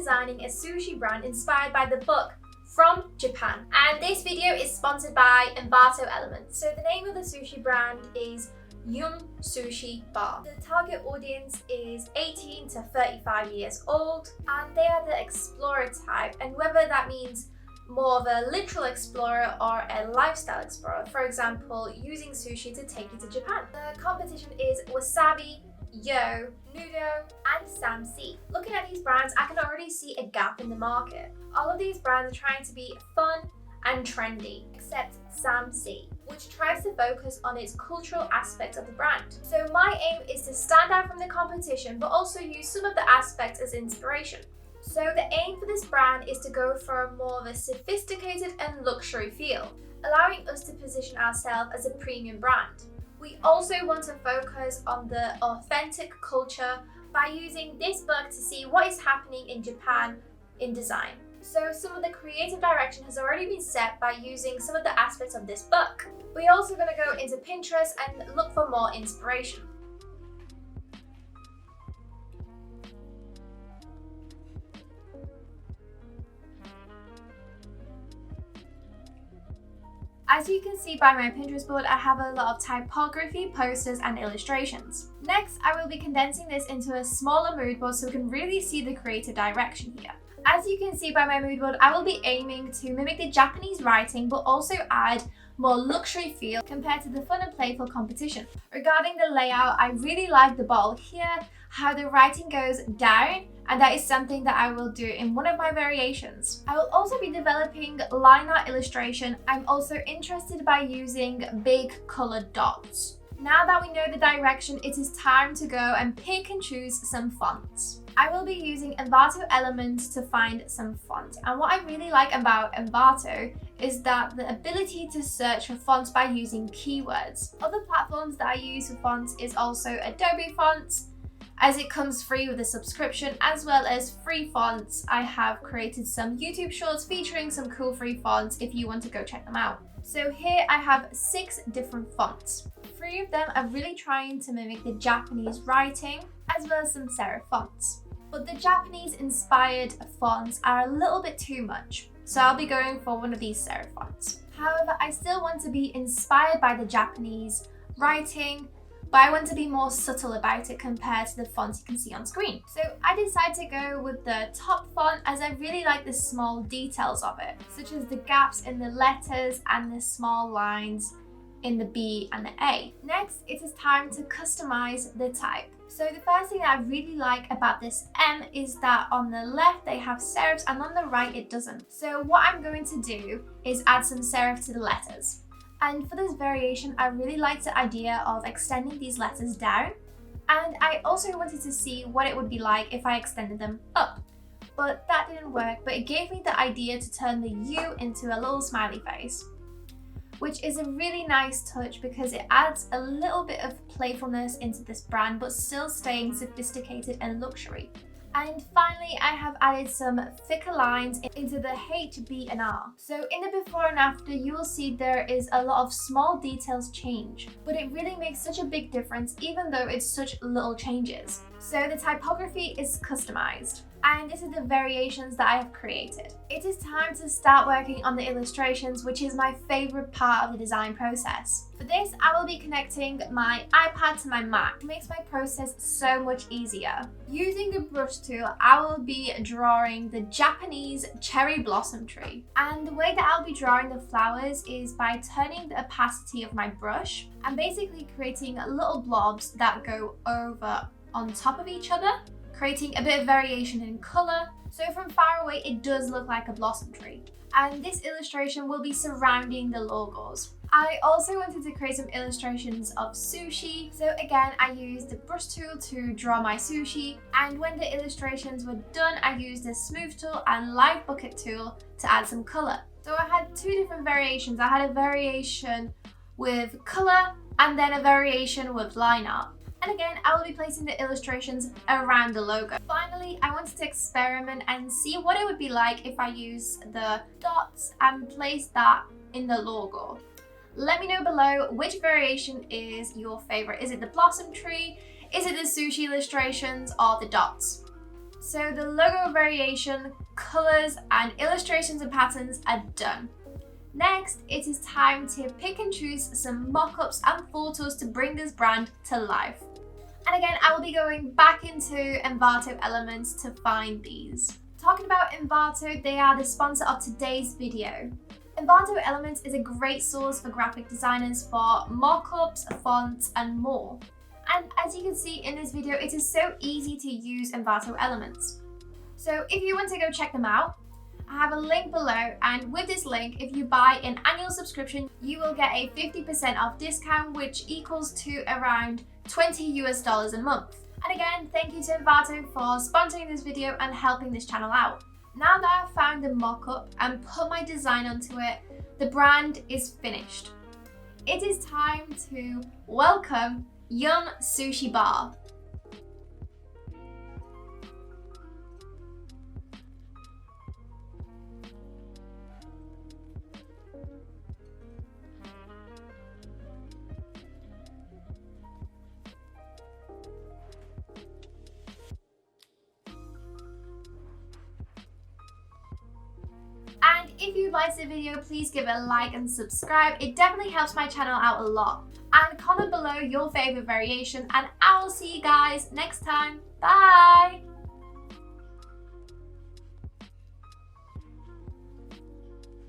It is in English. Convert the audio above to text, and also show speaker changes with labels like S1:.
S1: designing a sushi brand inspired by the book From Japan. And this video is sponsored by Envato Elements. So the name of the sushi brand is Yum Sushi Bar. The target audience is 18 to 35 years old, and they are the explorer type, and whether that means more of a literal explorer or a lifestyle explorer, for example, using sushi to take you to Japan. The competition is Wasabi, Yo, Nudo, and Samsi. Looking at these brands, I can already see a gap in the market. All of these brands are trying to be fun and trendy, except Samsi, which tries to focus on its cultural aspects of the brand. So my aim is to stand out from the competition, but also use some of the aspects as inspiration. So the aim for this brand is to go for more of a sophisticated and luxury feel, allowing us to position ourselves as a premium brand. We also want to focus on the authentic culture by using this book to see what is happening in Japan in design. So some of the creative direction has already been set by using some of the aspects of this book. We're also going to go into Pinterest and look for more inspiration. As you can see by my Pinterest board, I have a lot of typography, posters, and illustrations. Next, I will be condensing this into a smaller mood board so we can really see the creative direction here. As you can see by my mood board, I will be aiming to mimic the Japanese writing, but also add more luxury feel compared to the fun and playful competition. Regarding the layout, I really like the bottle here, how the writing goes down, and that is something that I will do in one of my variations. I will also be developing line art illustration. I'm also interested by using big colored dots. Now that we know the direction, it is time to go and pick and choose some fonts. I will be using Envato Elements to find some fonts. And what I really like about Envato is that the ability to search for fonts by using keywords. Other platforms that I use for fonts is also Adobe fonts, as it comes free with a subscription, as well as free fonts. I have created some YouTube shorts featuring some cool free fonts if you want to go check them out. So here I have 6 different fonts. 3 of them are really trying to mimic the Japanese writing, as well as some serif fonts. But the Japanese inspired fonts are a little bit too much, so I'll be going for one of these serif fonts. However, I still want to be inspired by the Japanese writing, but I want to be more subtle about it compared to the fonts you can see on screen. So I decided to go with the top font as I really like the small details of it, such as the gaps in the letters and the small lines in the B and the A. Next, it is time to customize the type. So the first thing that I really like about this M is that on the left they have serifs and on the right it doesn't. So what I'm going to do is add some serif to the letters. And for this variation, I really liked the idea of extending these letters down. And I also wanted to see what it would be like if I extended them up. But that didn't work, but it gave me the idea to turn the U into a little smiley face, which is a really nice touch because it adds a little bit of playfulness into this brand, but still staying sophisticated and luxury. And finally, I have added some thicker lines into the H, B, and R. So in the before and after, you will see there is a lot of small details change, but it really makes such a big difference even though it's such little changes. So the typography is customized, and this is the variations that I have created. It is time to start working on the illustrations, which is my favorite part of the design process. For this, I will be connecting my iPad to my Mac. It makes my process so much easier. Using the brush tool, I will be drawing the Japanese cherry blossom tree. And the way that I'll be drawing the flowers is by turning the opacity of my brush and basically creating little blobs that go over on top of each other, creating a bit of variation in color. So from far away, it does look like a blossom tree. And this illustration will be surrounding the logos. I also wanted to create some illustrations of sushi. So again, I used the brush tool to draw my sushi. And when the illustrations were done, I used the smooth tool and light bucket tool to add some color. So I had 2 different variations. I had a variation with color and then a variation with line art. And again, I will be placing the illustrations around the logo. Finally, I wanted to experiment and see what it would be like if I use the dots and place that in the logo. Let me know below which variation is your favorite. Is it the blossom tree? Is it the sushi illustrations or the dots? So the logo variation, colors, and illustrations and patterns are done. Next, it is time to pick and choose some mock-ups and photos to bring this brand to life. And again, I will be going back into Envato Elements to find these. Talking about Envato, they are the sponsor of today's video. Envato Elements is a great source for graphic designers for mock-ups, fonts, and more. And as you can see in this video, it is so easy to use Envato Elements. So if you want to go check them out, I have a link below, and with this link, if you buy an annual subscription, you will get a 50% off discount, which equals to around $20 a month. And again, thank you to Envato for sponsoring this video and helping this channel out. Now that I've found the mock-up and put my design onto it, the brand is finished. It is time to welcome Yum Sushi Bar. And if you liked the video, please give it a like and subscribe. It definitely helps my channel out a lot. And comment below your favorite variation, and I will see you guys next time. Bye!